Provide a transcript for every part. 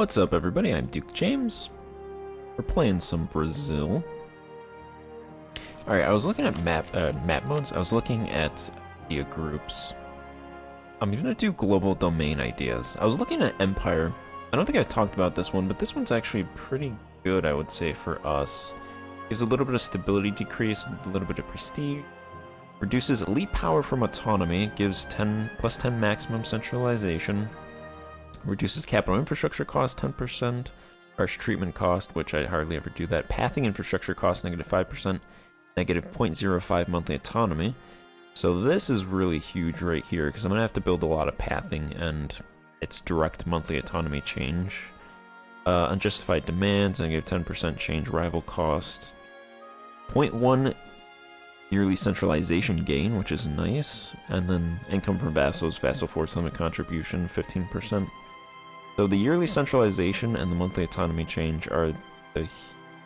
What's up, everybody? I'm Duke James. We're playing some Brazil. Alright, I was looking at map modes. I was looking at idea groups. I'm gonna do global domain ideas. I was looking at Empire. I don't think I talked about this one, but this one's actually pretty good, I would say, for us. Gives a little bit of stability decrease, a little bit of prestige. Reduces elite power from autonomy. Gives plus 10 maximum centralization. Reduces capital infrastructure cost 10%, harsh treatment cost, which I hardly ever do that. Pathing infrastructure cost -5%, -0.05 monthly autonomy. So this is really huge right here, because I'm going to have to build a lot of pathing, and it's direct monthly autonomy change. Unjustified demands, -10% change rival cost. 0.1 yearly centralization gain, which is nice. And then income from vassals, vassal force limit contribution, 15%. So the yearly centralization and the monthly autonomy change are the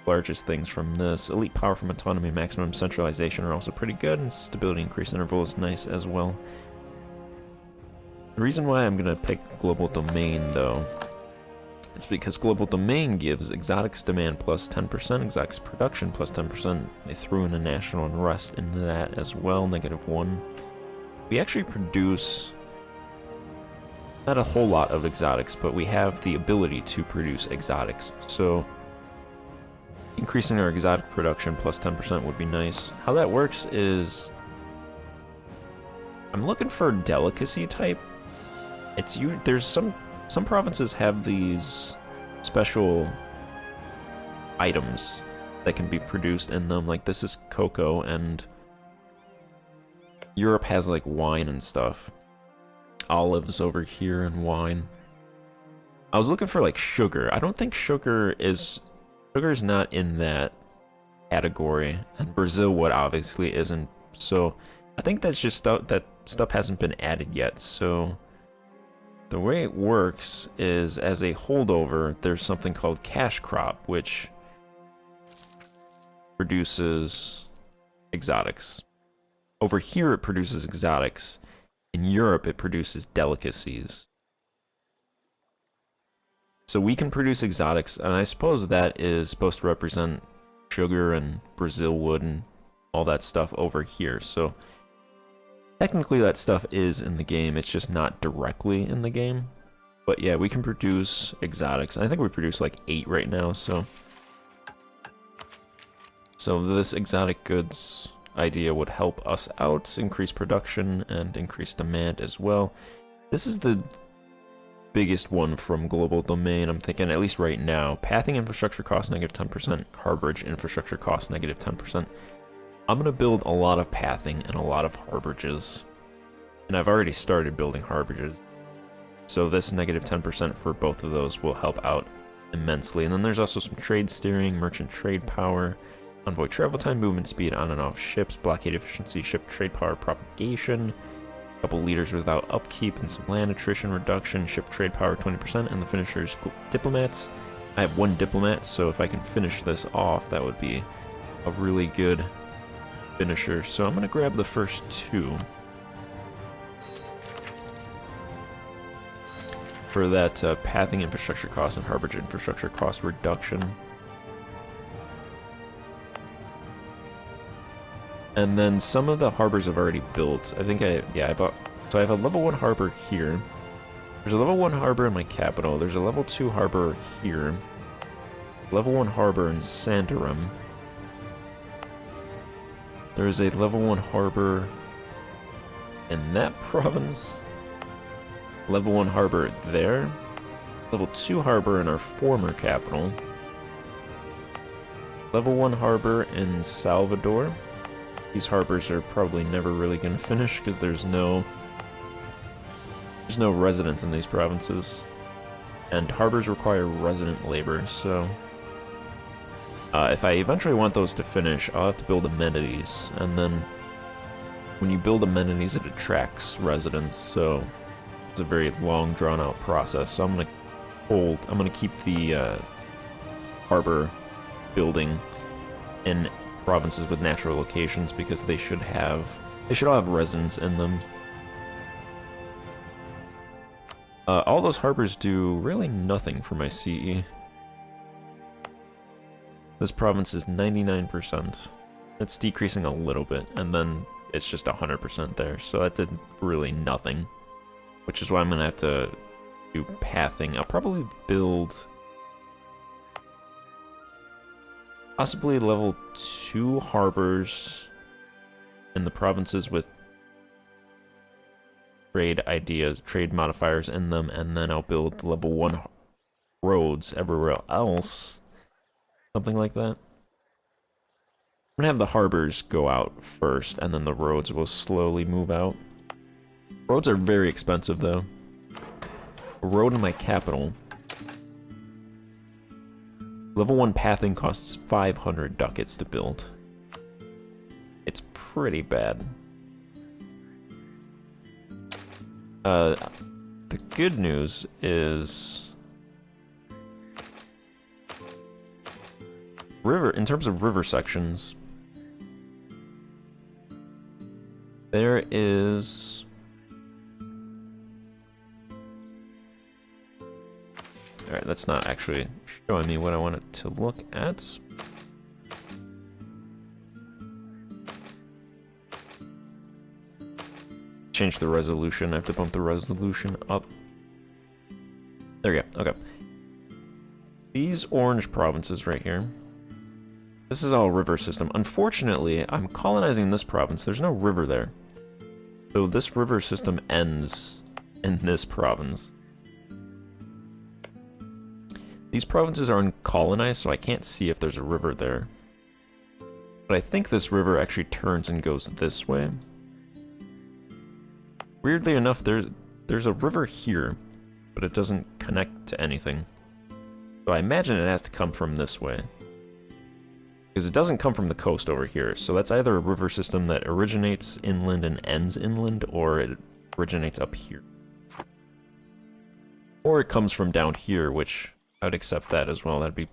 largest things from this. Elite power from autonomy and maximum centralization are also pretty good, and stability increase interval is nice as well. The reason why I'm going to pick global domain, though, is because global domain gives exotics demand plus 10%, exotics production plus 10%. They threw in a national unrest into that as well, -1. We actually produce not a whole lot of exotics, but we have the ability to produce exotics. So increasing our exotic production plus 10% would be nice. How that works is I'm looking for delicacy type. There's some provinces have these special items that can be produced in them. Like this is cocoa, and Europe has like wine and stuff. Olives over here and wine. I was looking for like sugar. I don't think sugar is not in that category, and Brazil wood obviously isn't. So I think that's just that stuff hasn't been added yet. So the way it works is, as a holdover, there's something called cash crop, which produces exotics. Over here it produces exotics. In Europe, it produces delicacies. So we can produce exotics, and I suppose that is supposed to represent sugar and Brazil wood and all that stuff over here. So technically that stuff is in the game, it's just not directly in the game. But yeah, we can produce exotics. I think we produce like 8 right now, so this exotic goods idea would help us out, increase production and increase demand as well. This is the biggest one from global domain, I'm thinking, at least right now. Pathing infrastructure cost -10%, harborage infrastructure cost -10%. I'm going to build a lot of pathing and a lot of harborages, and I've already started building harborages. So this -10% for both of those will help out immensely. And then there's also some trade steering, merchant trade power, envoy travel time, movement speed on and off ships, blockade efficiency, ship trade power propagation, a couple leaders without upkeep, and some land attrition reduction, ship trade power 20%, and the finisher's diplomats. I have 1 diplomat, so if I can finish this off, that would be a really good finisher. So I'm going to grab the first 2 for that pathing infrastructure cost and harborage infrastructure cost reduction. And then some of the harbors I've already built. I think so I have a level 1 harbor here. There's a level 1 harbor in my capital. There's a level 2 harbor here. Level 1 harbor in Santarém. There's a level 1 harbor in that province. Level 1 harbor there. Level 2 harbor in our former capital. Level 1 harbor in Salvador. These harbors are probably never really going to finish because there's no residents in these provinces, and harbors require resident labor. So if I eventually want those to finish, I'll have to build amenities, and then when you build amenities, it attracts residents. So it's a very long, drawn-out process. So I'm gonna keep the harbor building in provinces with natural locations, because they should all have residents in them. All those harbors do really nothing for my CE. This province is 99%. It's decreasing a little bit, and then it's just 100% there, so that did really nothing. Which is why I'm gonna have to do pathing. I'll probably build possibly level 2 harbors in the provinces with trade ideas, trade modifiers in them, and then I'll build level 1 roads everywhere else. Something like that. I'm gonna have the harbors go out first, and then the roads will slowly move out. Roads are very expensive, though. A road in my capital. Level 1 pathing costs 500 ducats to build. It's pretty bad. The good news is... in terms of river sections, there is... Alright, that's not actually showing me what I want it to look at. Change the resolution. I have to bump the resolution up. There we go. Okay. These orange provinces right here. This is all river system. Unfortunately, I'm colonizing this province. There's no river there. So this river system ends in this province. These provinces are uncolonized, so I can't see if there's a river there. But I think this river actually turns and goes this way. Weirdly enough, there's a river here, but it doesn't connect to anything. So I imagine it has to come from this way. Because it doesn't come from the coast over here, so that's either a river system that originates inland and ends inland, or it originates up here. Or it comes from down here, which I would accept that as well. That'd be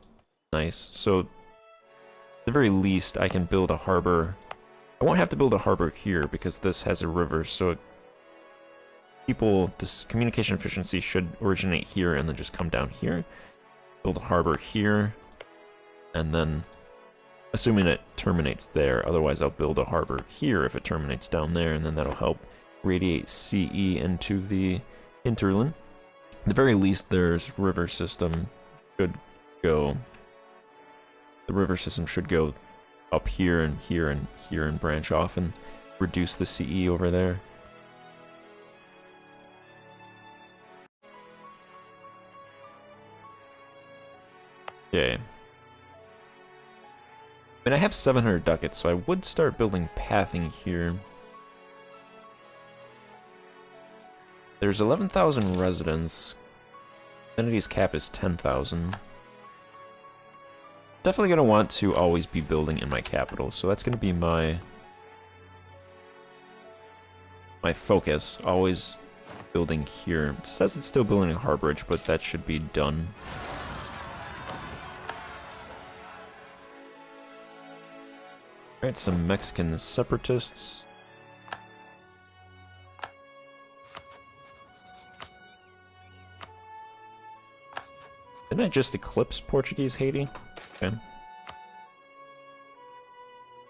nice. So, at the very least, I can build a harbor. I won't have to build a harbor here because this has a river, so this communication efficiency should originate here and then just come down here. Build a harbor here, and then, assuming it terminates there, otherwise I'll build a harbor here if it terminates down there, and then that'll help radiate CE into the hinterland. At the very least, there's river system should go. The river system should go up here and here and here and branch off and reduce the CE over there. Okay. I mean, I have 700 ducats, so I would start building pathing here. There's 11,000 residents. Amenities cap is 10,000. Definitely going to want to always be building in my capital, so that's going to be my focus. Always building here. It says it's still building a harborage, but that should be done. Alright, some Mexican separatists. Didn't I just eclipse Portuguese Haiti? Okay.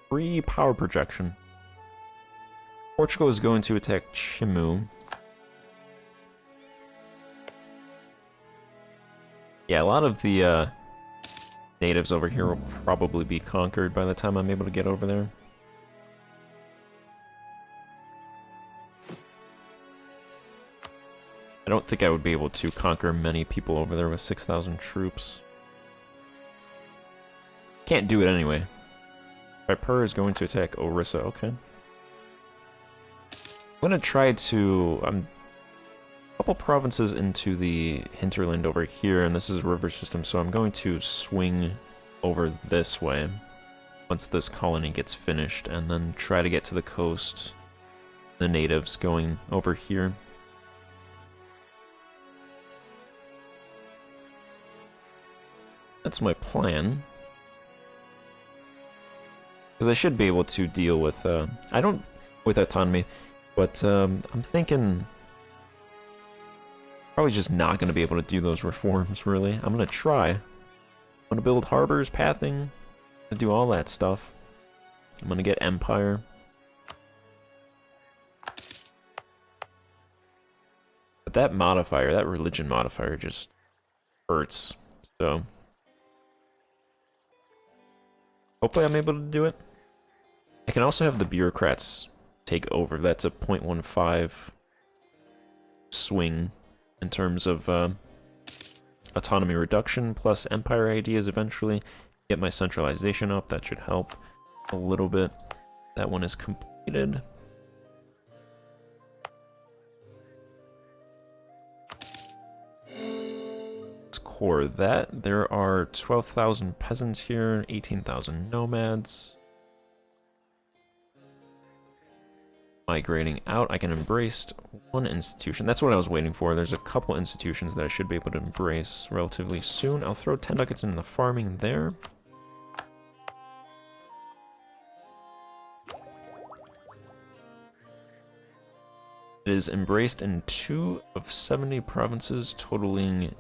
Free power projection. Portugal is going to attack Chimu. Yeah, a lot of the natives over here will probably be conquered by the time I'm able to get over there. I don't think I would be able to conquer many people over there with 6,000 troops. Can't do it anyway. Viper is going to attack Orissa, okay. I'm gonna try to... a couple provinces into the hinterland over here, and this is a river system, so I'm going to swing over this way once this colony gets finished, and then try to get to the coast. The natives going over here. That's my plan. Because I should be able to deal with, with autonomy, but I'm thinking Probably just not going to be able to do those reforms, really. I'm going to try. I'm going to build harbors, pathing, and do all that stuff. I'm going to get empire. But that modifier, that religion modifier, just hurts. So hopefully I'm able to do it. I can also have the bureaucrats take over. That's a 0.15 swing in terms of autonomy reduction plus empire ideas eventually. Get my centralization up. That should help a little bit. That one is completed. Let's core that. There are 12,000 peasants here, 18,000 nomads. Migrating out, I can embrace one institution. That's what I was waiting for. There's a couple institutions that I should be able to embrace relatively soon. I'll throw 10 ducats into the farming there. It is embraced in 2 of 70 provinces, totaling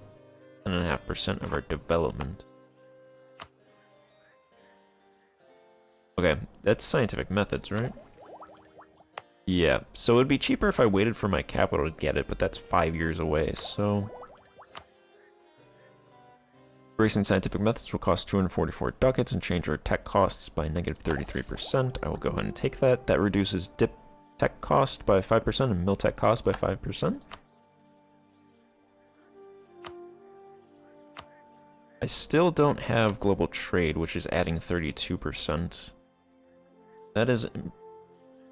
10.5% of our development. Okay, that's scientific methods, right? Yeah, so it'd be cheaper if I waited for my capital to get it, but that's 5 years away, so... Embracing scientific methods will cost 244 ducats and change our tech costs by negative 33%. I will go ahead and take that. That reduces dip tech cost by 5% and mill tech cost by 5%. I still don't have global trade, which is adding 32%. That is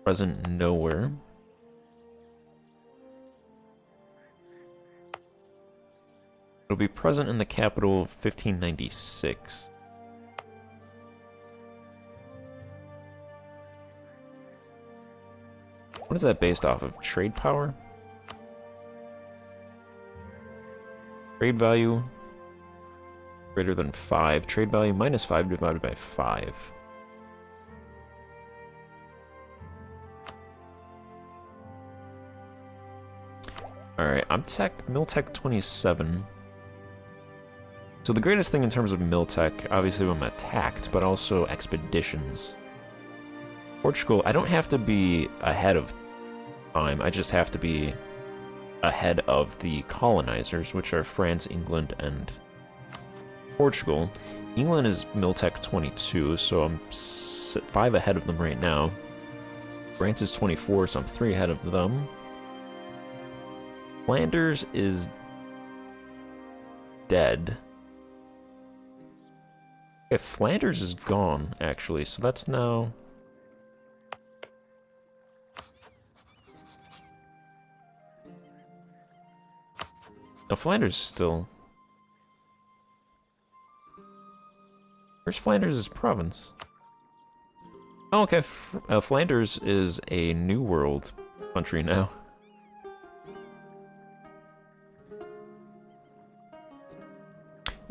present nowhere. It'll be present in the capital 1596. What is that based off of? Trade power? Trade value greater than 5. Trade value minus 5 divided by 5. Alright, I'm mill tech 27. So the greatest thing in terms of mill tech, obviously when I'm attacked, but also expeditions. Portugal, I don't have to be ahead of time, I just have to be ahead of the colonizers, which are France, England, and Portugal. England is mill tech 22, so I'm 5 ahead of them right now. France is 24, so I'm 3 ahead of them. Flanders is dead. Okay, Flanders is gone, actually, so that's now... No, Flanders is still... Where's Flanders' province? Oh, okay, Flanders is a New World country now.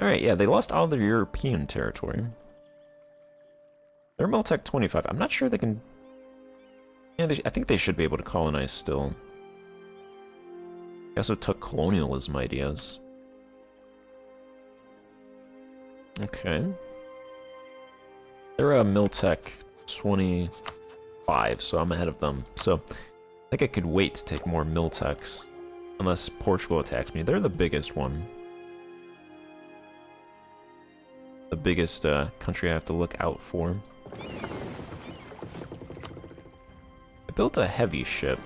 Alright, yeah, they lost all their European territory. They're Miltech 25. I'm not sure they can... Yeah, I think they should be able to colonize still. They also took colonialism ideas. Okay. They're Miltech 25, so I'm ahead of them. So, I think I could wait to take more Miltechs. Unless Portugal attacks me. They're the biggest one. The biggest country I have to look out for. I built a heavy ship.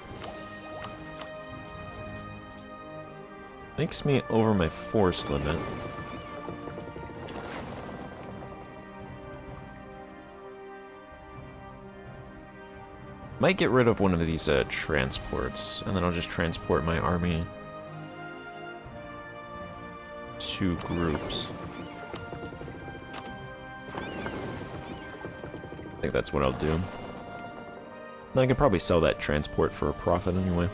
Makes me over my force limit. Might get rid of one of these transports, and then I'll just transport my army to groups. I think that's what I'll do. Then I can probably sell that transport for a profit anyway.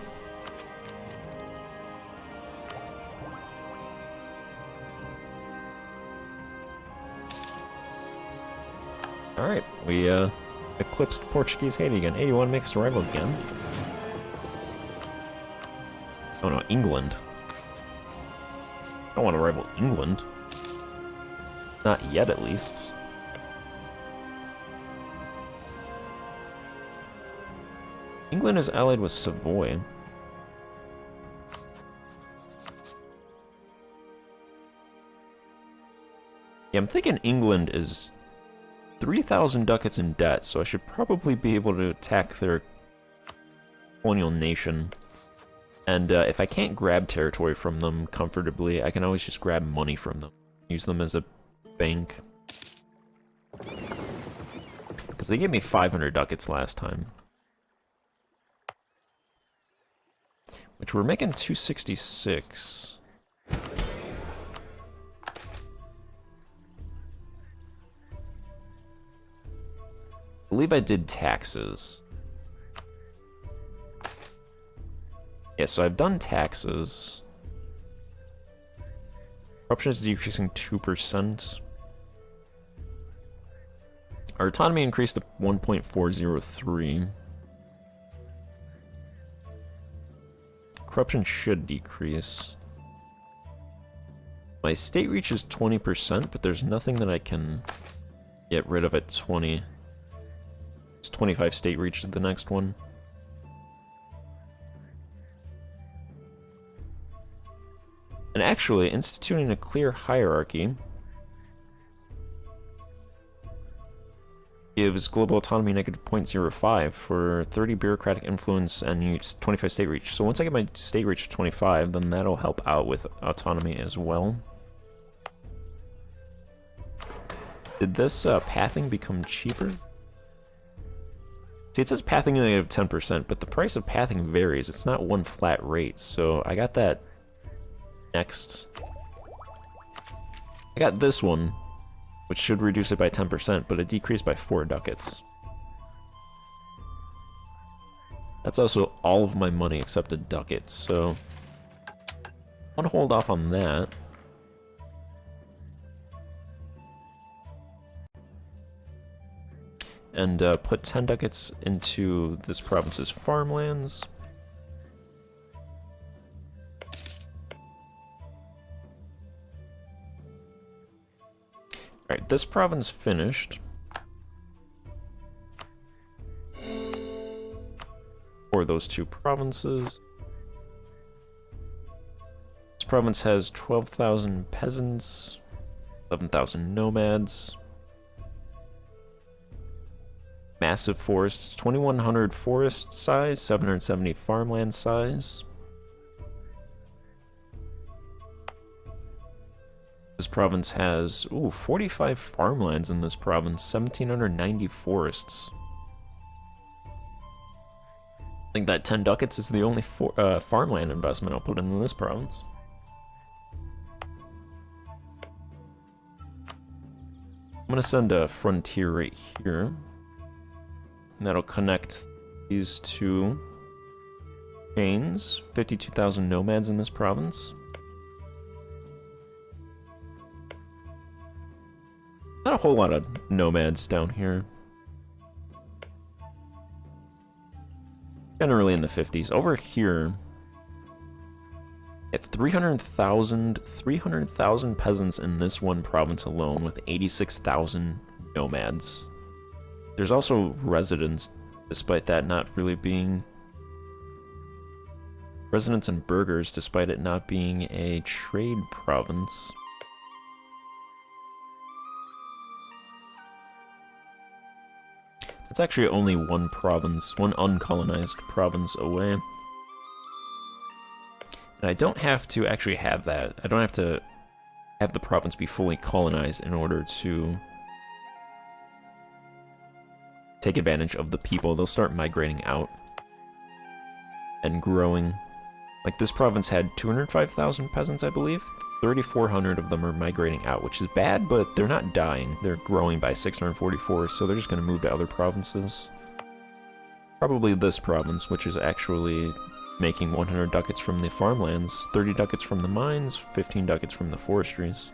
Alright, we eclipsed Portuguese Haiti again. Hey, you want to make us a rival again? Oh no, England. don't want to rival England. Not yet, at least. England is allied with Savoy. Yeah, I'm thinking England is 3,000 ducats in debt, so I should probably be able to attack their colonial nation. And if I can't grab territory from them comfortably, I can always just grab money from them. Use them as a bank. Because they gave me 500 ducats last time. Which we're making 266. I believe I did taxes. Yeah, so I've done taxes. Corruption is decreasing 2%. Our autonomy increased to 1.403. Corruption should decrease. My state reach is 20%, but there's nothing that I can get rid of at 20. It's 25 state reach is the next one. And actually, instituting a clear hierarchy gives global autonomy negative 0.05 for 30 bureaucratic influence and 25 state reach. So once I get my state reach to 25, then that'll help out with autonomy as well. Did this pathing become cheaper? See, it says pathing negative 10%, but the price of pathing varies. It's not one flat rate, so I got that next. I got this one, which should reduce it by 10%, but it decreased by 4 ducats. That's also all of my money except a ducat, so I want to hold off on that. And put 10 ducats into this province's farmlands. Alright, this province finished. For those two provinces. This province has 12,000 peasants, 11,000 nomads. Massive forests, 2,100 forest size, 770 farmland size. This province has, 45 farmlands in this province, 1,790 forests. I think that 10 ducats is the only farmland investment I'll put in this province. I'm gonna send a frontier right here. And that'll connect these two chains. 52,000 nomads in this province. Not a whole lot of nomads down here. Generally in the 50s. Over here, it's 300,000 peasants in this one province alone, with 86,000 nomads. There's also residents, despite that not really being... Residents and burghers, despite it not being a trade province. It's actually only one province, one uncolonized province away. And I don't have to actually have that. I don't have to have the province be fully colonized in order to take advantage of the people. They'll start migrating out and growing. Like, this province had 205,000 peasants, I believe. 3,400 of them are migrating out, which is bad, but they're not dying. They're growing by 644, so they're just going to move to other provinces. Probably this province, which is actually making 100 ducats from the farmlands, 30 ducats from the mines, 15 ducats from the forestries.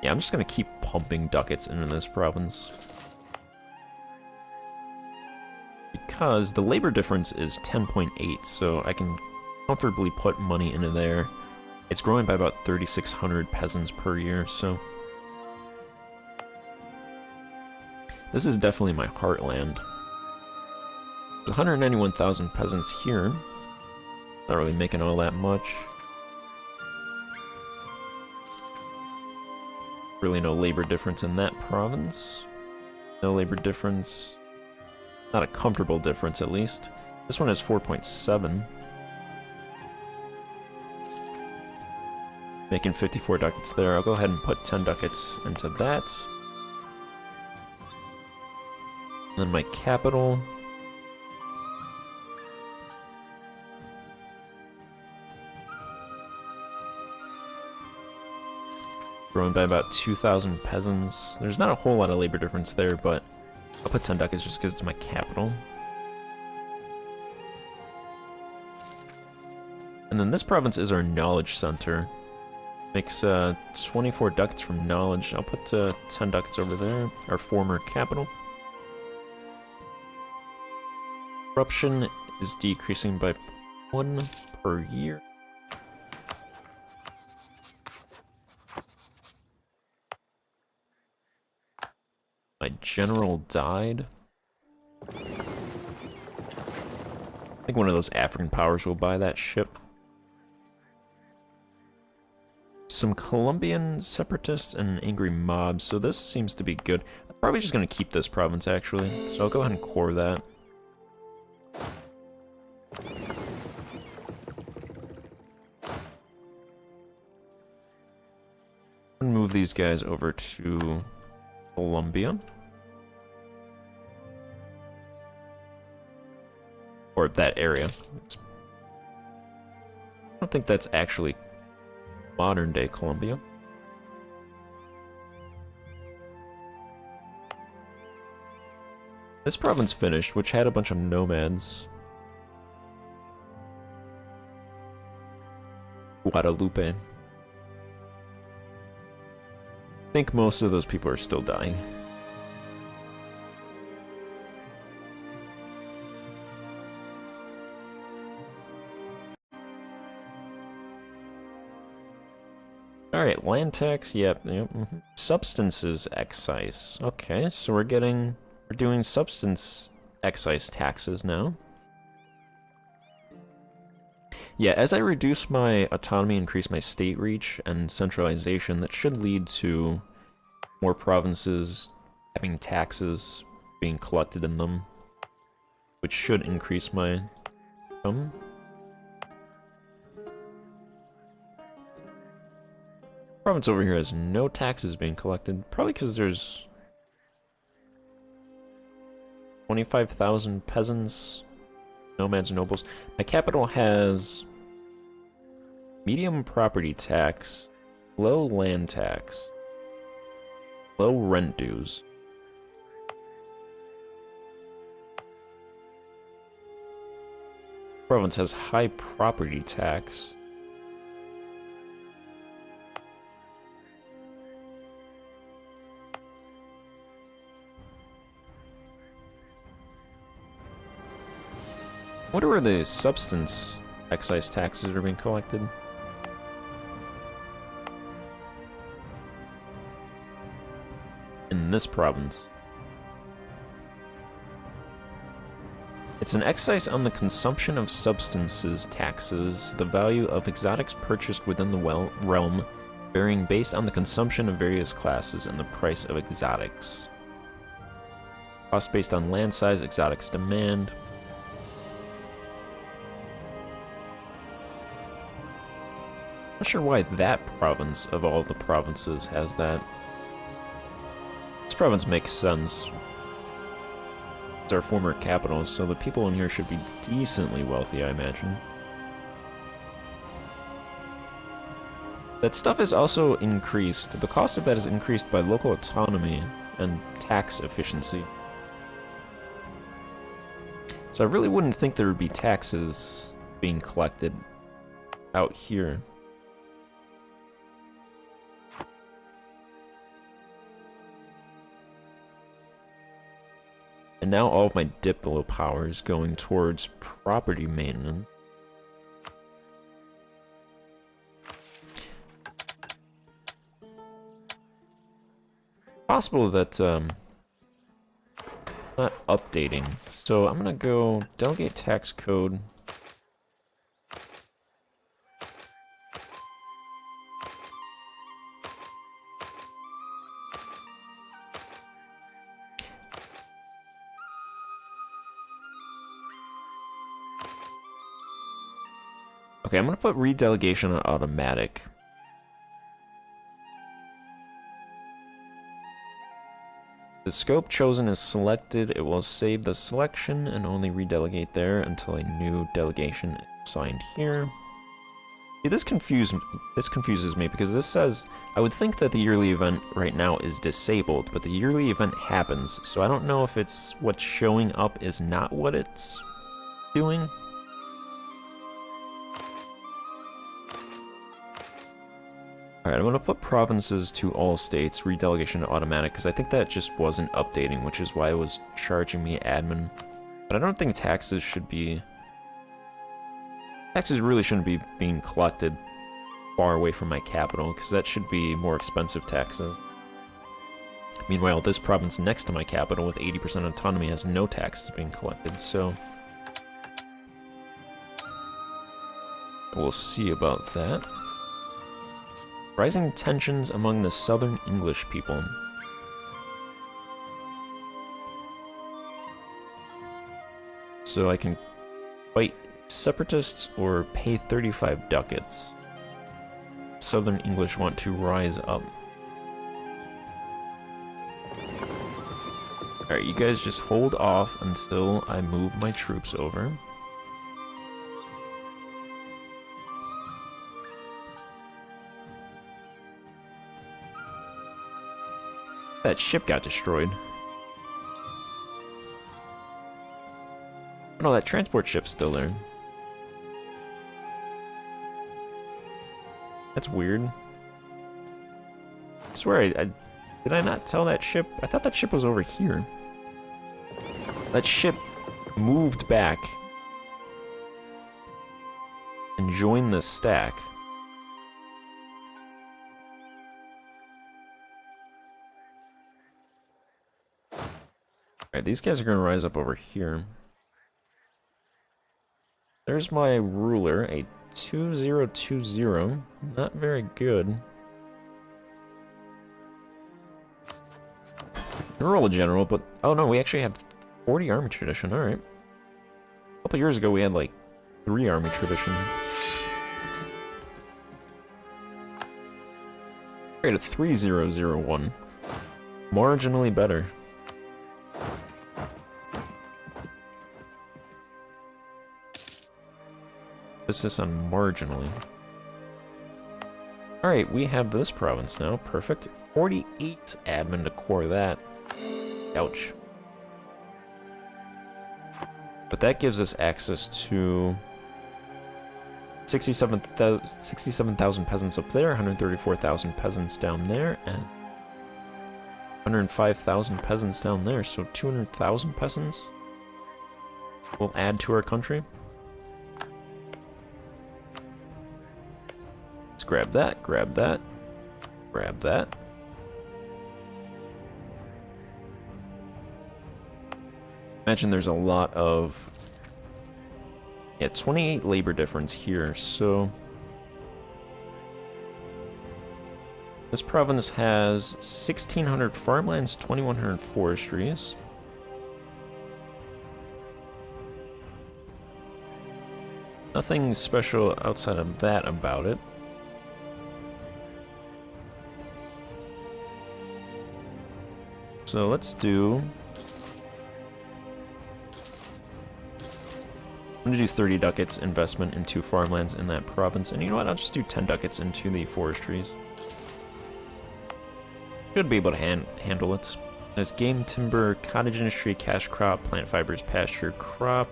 Yeah, I'm just going to keep pumping ducats into this province. because the labor difference is 10.8, so I can comfortably put money into there. It's growing by about 3,600 peasants per year, so... This is definitely my heartland. There's 191,000 peasants here. Not really making all that much. Really no labor difference in that province. No labor difference. Not a comfortable difference, at least. This one has 4.7. Making 54 ducats there. I'll go ahead and put 10 ducats into that. And then my capital. Growing by about 2,000 peasants. There's not a whole lot of labor difference there, but I'll put 10 ducats just because it's my capital. And then this province is our knowledge center. Makes 24 ducats from knowledge. I'll put 10 ducats over there, our former capital. Corruption is decreasing by 1 per year. My general died. I think one of those African powers will buy that ship. Some Colombian separatists and an angry mob, so this seems to be good. I'm probably just going to keep this province, actually. So I'll go ahead and core that. And move these guys over to Colombia. Or that area. I don't think that's actually modern day Colombia. This province finished, which had a bunch of nomads. Guadalupe. I think most of those people are still dying. Alright, land tax, yep. Substances excise. Okay, so we're doing substance excise taxes now. Yeah, as I reduce my autonomy, increase my state reach and centralization, that should lead to more provinces having taxes being collected in them, which should increase my income. Province over here has no taxes being collected, probably because there's 25,000 peasants, nomads, nobles. My capital has medium property tax, low land tax, low rent dues. Province has high property tax. What are the substance excise taxes that are being collected? In this province. It's an excise on the consumption of substances taxes, the value of exotics purchased within the realm, varying based on the consumption of various classes and the price of exotics. Cost based on land size, exotics demand. Not sure why that province, of all the provinces, has that. This province makes sense. It's our former capital, so the people in here should be decently wealthy, I imagine. That stuff is also increased. The cost of that is increased by local autonomy and tax efficiency. So I really wouldn't think there would be taxes being collected out here. And now all of my Diplo power is going towards property maintenance. Possible that, not updating. So I'm gonna go delegate tax code. Okay, I'm gonna put redelegation on automatic. The scope chosen is selected. It will save the selection and only redelegate there until a new delegation is assigned here. See, this confuses me because this says, I would think that the yearly event right now is disabled, but the yearly event happens, so I don't know if it's what's showing up is not what it's doing. Alright, I'm gonna put provinces to all states, redelegation to automatic, because I think that just wasn't updating, which is why it was charging me admin. But I don't think taxes should be... Taxes really shouldn't be being collected far away from my capital, because that should be more expensive taxes. Meanwhile, this province next to my capital with 80% autonomy has no taxes being collected, so... We'll see about that. Rising tensions among the Southern English people. So I can fight separatists or pay 35 ducats. Southern English want to rise up. Alright, you guys just hold off until I move my troops over. That ship got destroyed. Oh no, that transport ship's still there. That's weird. I swear, did I not tell that ship? I thought that ship was over here. That ship moved back and joined the stack. Alright, these guys are going to rise up over here. There's my ruler, a 2020. Not very good. Roll a general, but... Oh no, we actually have 40 army tradition, alright. A couple years ago we had like 3 army tradition. Alright, a 3001. Marginally better. Emphasis on marginally. Alright, we have this province now. Perfect. 48 admin to core that. Ouch. But that gives us access to 67,000 peasants up there, 134,000 peasants down there, and 105,000 peasants down there. So 200,000 peasants will add to our country. Grab that, grab that, grab that. Imagine there's a lot of... Yeah, 28 labor difference here, so... This province has 1,600 farmlands, 2,100 forestries. Nothing special outside of that about it. So let's do... I'm gonna do 30 ducats investment into farmlands in that province, and you know what, I'll just do 10 ducats into the forestries. Should be able to handle it. There's game, timber, cottage industry, cash crop, plant fibers, pasture, crop.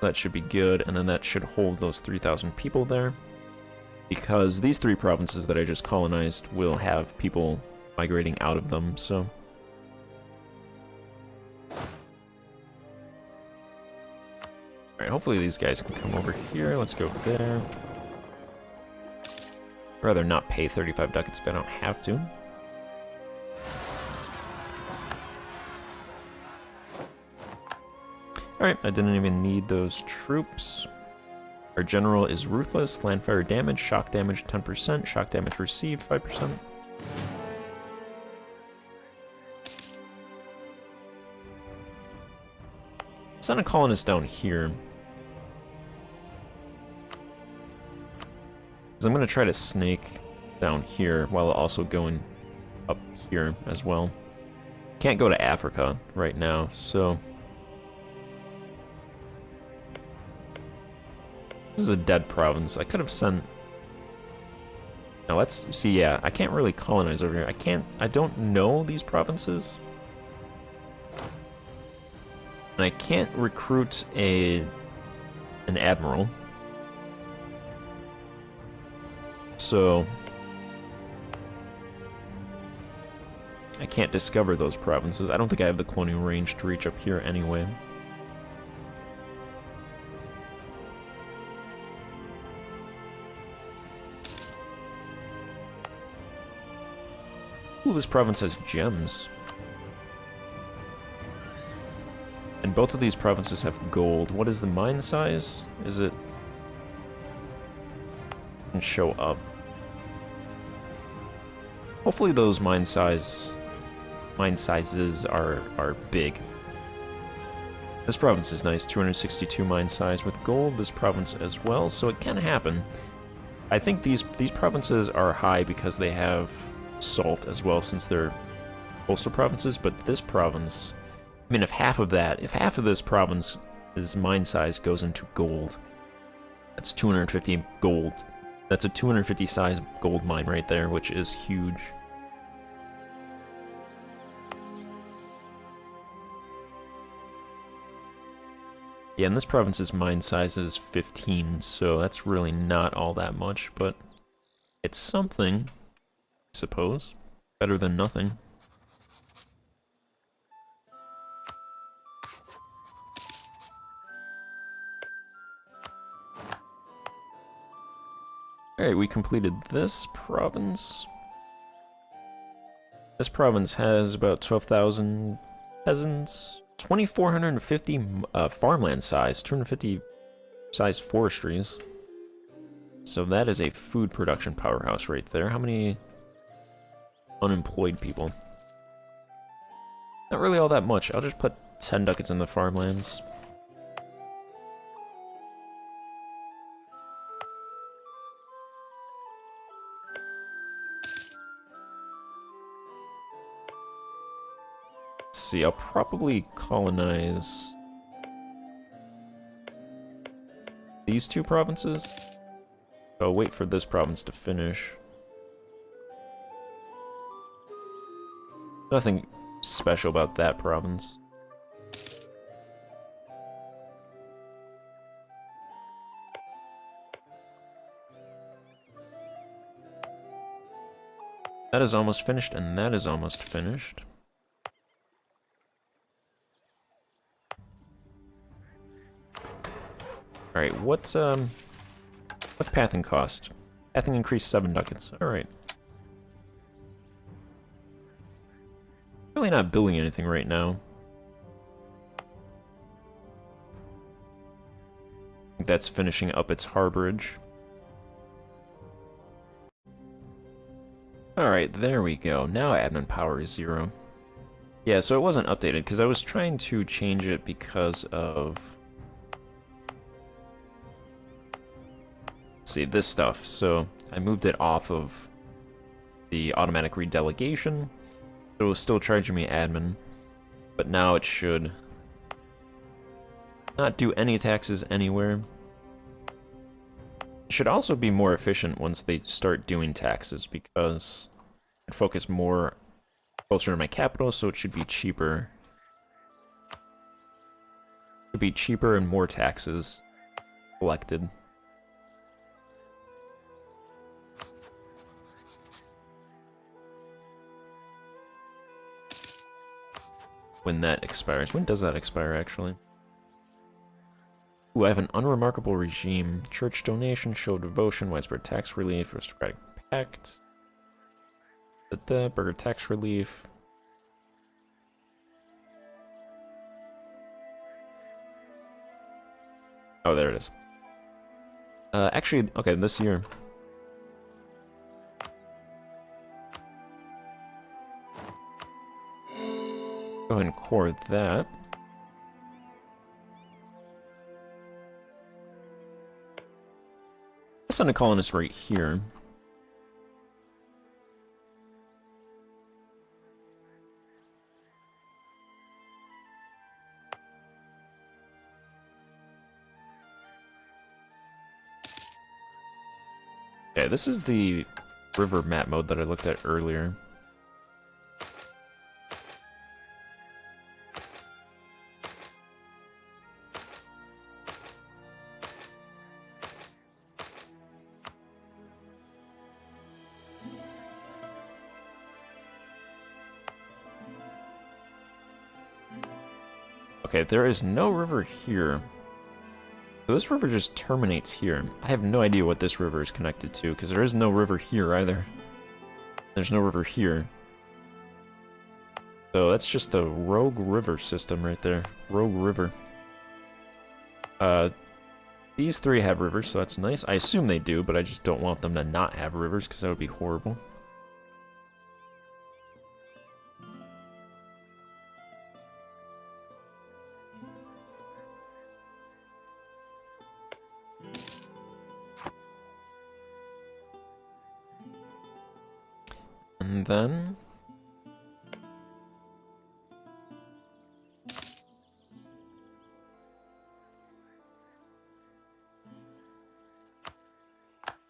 That should be good, and then that should hold those 3,000 people there. Because these 3 provinces that I just colonized will have people migrating out of them, so... Alright, hopefully these guys can come over here. Let's go there. I'd rather not pay 35 ducats if I don't have to. Alright, I didn't even need those troops. Our general is ruthless. Landfire damage, shock damage 10%, shock damage received 5%. Send a colonist down here. Because I'm going to try to snake down here while also going up here as well. Can't go to Africa right now, so... This is a dead province. I could have sent... Now let's see, yeah, I can't really colonize over here. I don't know these provinces. And I can't recruit an admiral. So... I can't discover those provinces. I don't think I have the colonial range to reach up here anyway. Ooh, this province has gems. And both of these provinces have gold. What is the mine size? Is it... Can show up. Hopefully those mine sizes are big. This province is nice, 262 mine size with gold. This province as well, so it can happen. I think these provinces are high because they have salt as well, since they're coastal provinces, but this province, I mean, if half of this province's mine size goes into gold, that's 250 gold. That's a 250 size gold mine right there, which is huge. Yeah, and this province's mine size is 15, so that's really not all that much, but it's something, I suppose. Better than nothing. Alright, we completed this province. This province has about 12,000 peasants, 2,450 farmland size, 250 size forestries. So that is a food production powerhouse right there. How many unemployed people? Not really all that much. I'll just put 10 ducats in the farmlands. See, I'll probably colonize these two provinces. I'll wait for this province to finish. Nothing special about that province. That is almost finished, and that is almost finished. Alright, what's pathing cost? Pathing increased 7 ducats. Alright. Really not building anything right now. I think that's finishing up its harborage. Alright, there we go. Now admin power is 0. Yeah, so it wasn't updated because I was trying to change it because of... see, this stuff. So I moved it off of the automatic redelegation. So it was still charging me admin, but now it should not do any taxes anywhere. It should also be more efficient once they start doing taxes, because I'd focus more closer to my capital, so it should be cheaper. It should be cheaper and more taxes collected. When that expires. When does that expire, actually? Ooh, I have an unremarkable regime. Church donation, show devotion, widespread tax relief, aristocratic pact. Burger tax relief. Oh, there it is. Actually, okay, this year. Go ahead and core that. Let's send a colonist right here. Okay, this is the river map mode that I looked at earlier. Okay, there is no river here. So this river just terminates here. I have no idea what this river is connected to, because there is no river here either. There's no river here. So that's just a rogue river system right there. Rogue river. These three have rivers, so that's nice. I assume they do, but I just don't want them to not have rivers, because that would be horrible. And then...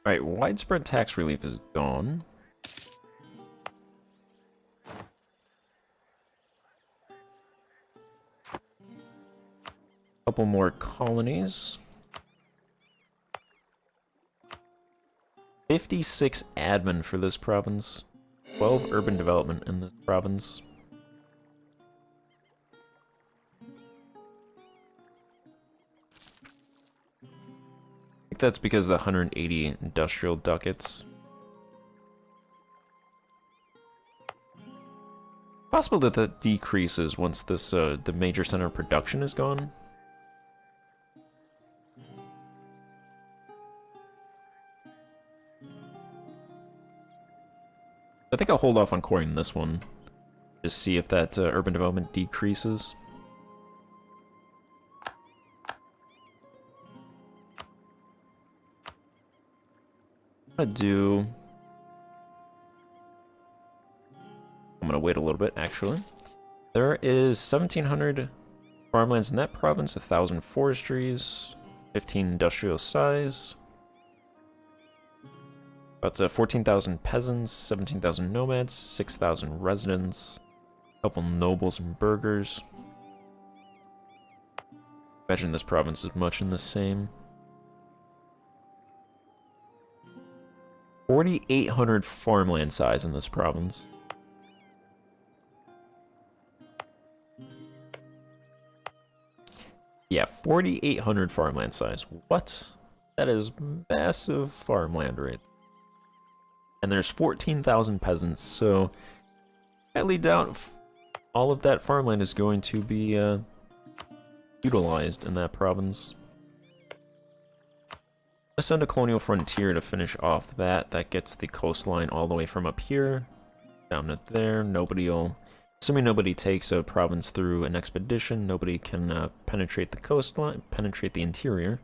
Alright, widespread tax relief is gone. Couple more colonies. 56 admin for this province. 12 urban development in this province. I think that's because of the 180 industrial ducats. Possible that that decreases once this the major center of production is gone. I think I'll hold off on coring this one. Just see if that urban development decreases. I'm gonna wait a little bit, actually. There is 1,700 farmlands in that province, 1,000 forestries, 15 industrial size. About 14,000 peasants, 17,000 nomads, 6,000 residents, a couple nobles and burghers. Imagine this province is much in the same. 4,800 farmland size in this province. Yeah, 4,800 farmland size. What? That is massive farmland right there. And there's 14,000 peasants, so I highly doubt all of that farmland is going to be utilized in that province. Let's send a colonial frontier to finish off that. That gets the coastline all the way from up here down to there. Assuming nobody takes a province through an expedition, nobody can penetrate the coastline, penetrate the interior.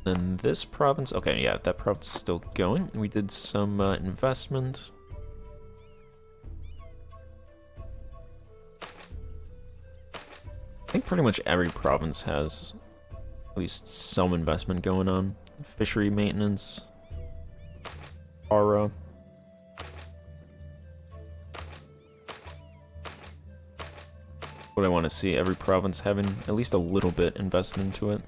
Then this province, okay, yeah, that province is still going. We did some investment. I think pretty much every province has at least some investment going on. Fishery maintenance. Aura. What I want to see, every province having at least a little bit invested into it.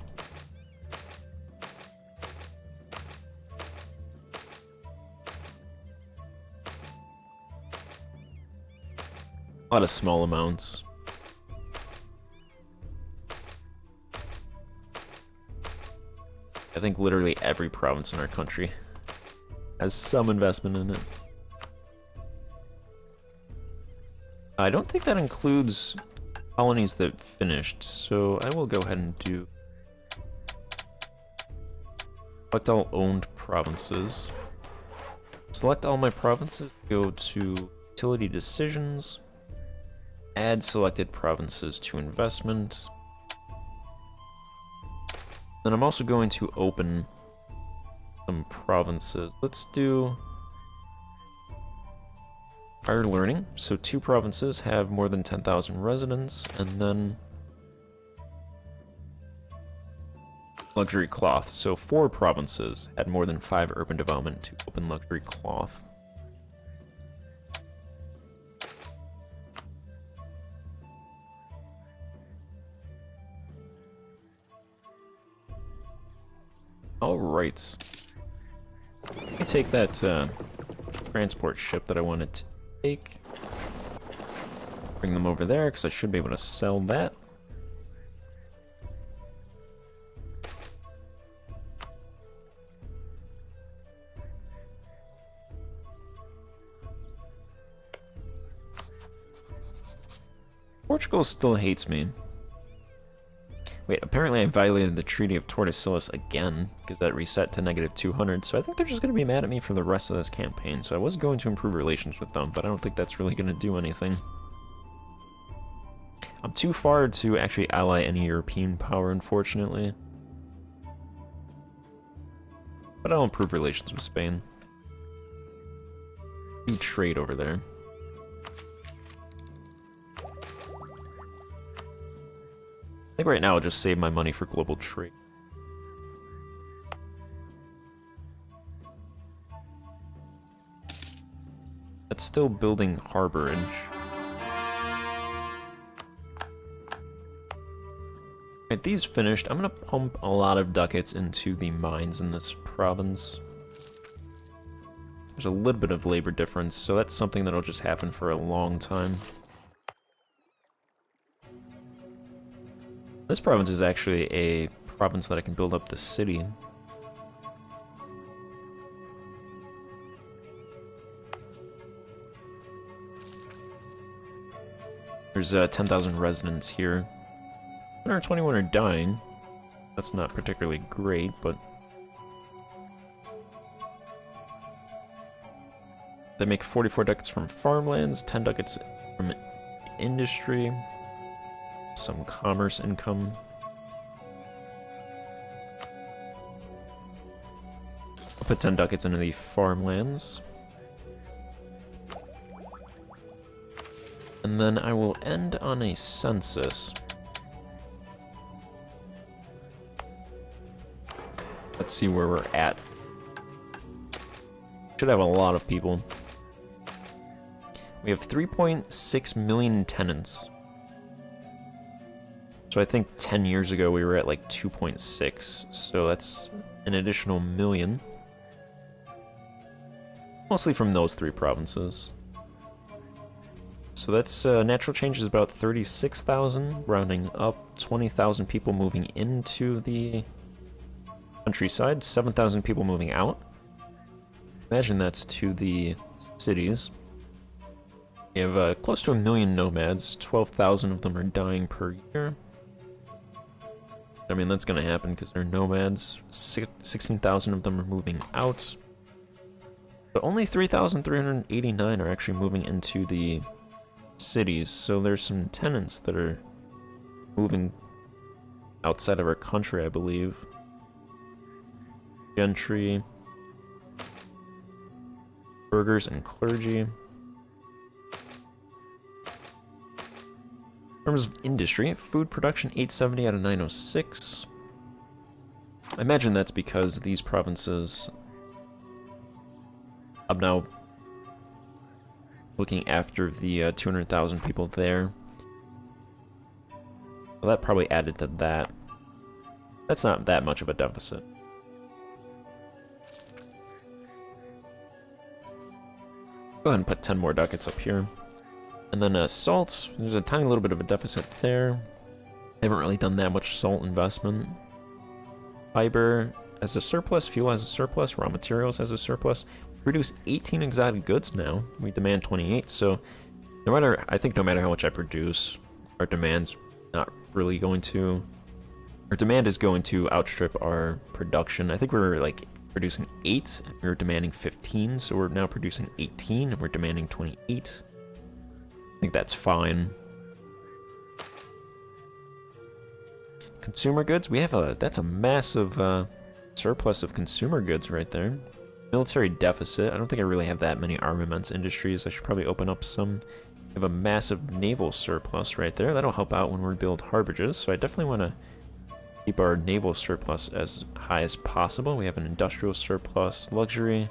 lot of small amounts. I think literally every province in our country has some investment in it. I don't think that includes colonies that finished, so I will go ahead and do select all owned provinces. Select all my provinces, go to utility decisions, add selected provinces to investment. Then I'm also going to open some provinces. Let's do higher learning. So 2 provinces have more than 10,000 residents, and then luxury cloth. So 4 provinces had more than 5 urban development to open luxury cloth. Alright. Let me take that transport ship that I wanted to take. Bring them over there, because I should be able to sell that. Portugal still hates me. Wait, apparently I violated the Treaty of Tordesillas again, because that reset to -200, so I think they're just going to be mad at me for the rest of this campaign, so I was going to improve relations with them, but I don't think that's really going to do anything. I'm too far to actually ally any European power, unfortunately. But I'll improve relations with Spain. Do trade over there. I think right now I'll just save my money for global trade. That's still building harborage. Alright, these finished. I'm gonna pump a lot of ducats into the mines in this province. There's a little bit of labor difference, so that's something that'll just happen for a long time. This province is actually a province that I can build up the city. There's 10,000 residents here. 121 are dying. That's not particularly great, but they make 44 ducats from farmlands, 10 ducats from industry. Some commerce income. I'll put 10 ducats into the farmlands. And then I will end on a census. Let's see where we're at. Should have a lot of people. We have 3.6 million tenants. So I think 10 years ago we were at like 2.6, so that's an additional million. Mostly from those 3 provinces. So that's natural change is about 36,000, rounding up, 20,000 people moving into the countryside, 7,000 people moving out. Imagine that's to the cities. We have close to 1 million nomads, 12,000 of them are dying per year. I mean, that's gonna happen because they're nomads. 16,000 of them are moving out. But only 3,389 are actually moving into the cities, so there's some tenants that are moving outside of our country, I believe. Gentry. Burghers and clergy. In terms of industry, food production 870 out of 906. I imagine that's because these provinces, I'm now looking after the 200,000 people there. Well, that probably added to that. That's not that much of a deficit. Go ahead and put 10 more ducats up here. And then salt, there's a tiny little bit of a deficit there. Haven't really done that much salt investment. Fiber as a surplus, fuel as a surplus, raw materials as a surplus. We produce 18 exotic goods now. We demand 28, so I think no matter how much I produce, our demand's not really going to, our demand is going to outstrip our production. I think we're like producing 8, and we were demanding 15, so we're now producing 18, and we're demanding 28. I think that's fine. Consumer goods, that's a massive surplus of consumer goods right there. Military deficit, I don't think I really have that many armaments industries. I should probably open up some. We have a massive naval surplus right there. That'll help out when we build harborages, so I definitely want to keep our naval surplus as high as possible. We have an industrial surplus, luxury.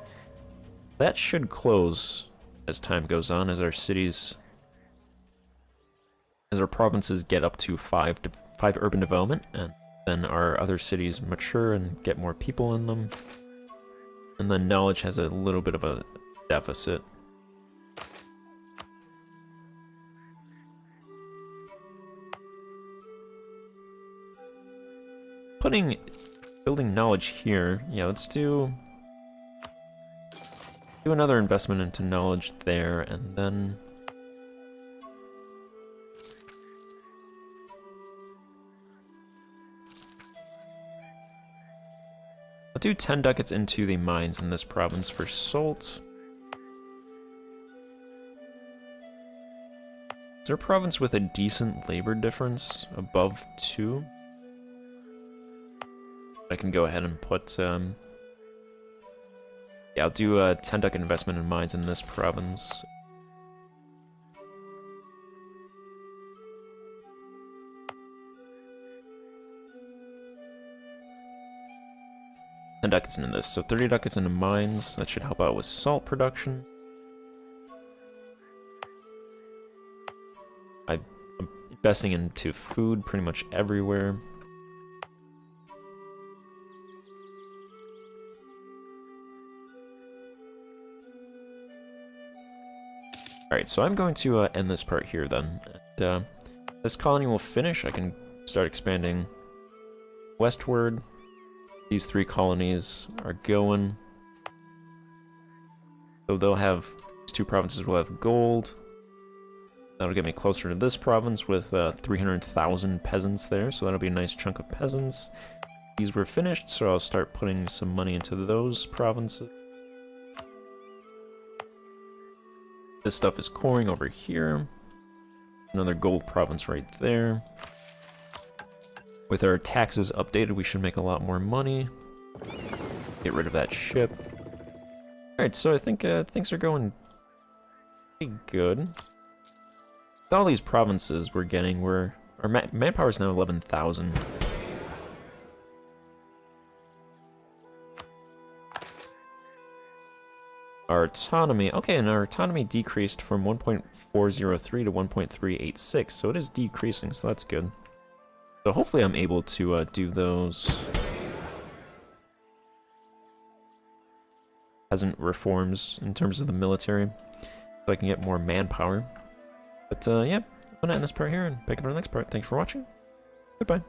That should close as time goes on, as our provinces get up to 5 urban development, and then our other cities mature and get more people in them. And then knowledge has a little bit of a deficit. Building knowledge here. Yeah, let's do another investment into knowledge there, and then I'll do 10 ducats into the mines in this province for salt. Is there a province with a decent labor difference above 2? I can go ahead and put, yeah, I'll do a 10 ducat investment in mines in this province. And ducats into this, so 30 ducats into mines. That should help out with salt production. I'm investing into food pretty much everywhere. Alright, so I'm going to end this part here then. And, this colony will finish. I can start expanding westward. These 3 colonies are going. So these 2 provinces will have gold. That'll get me closer to this province with 300,000 peasants there, so that'll be a nice chunk of peasants. These were finished, so I'll start putting some money into those provinces. This stuff is coring over here. Another gold province right there. With our taxes updated, we should make a lot more money. Get rid of that ship. Alright, so I think things are going pretty good. With all these provinces we're getting, our manpower is now 11,000. Our autonomy, okay, and our autonomy decreased from 1.403 to 1.386, so it is decreasing, so that's good. So hopefully I'm able to do those peasant reforms in terms of the military, so I can get more manpower. But yeah, I'm gonna end this part here and pick up on the next part. Thanks for watching. Goodbye.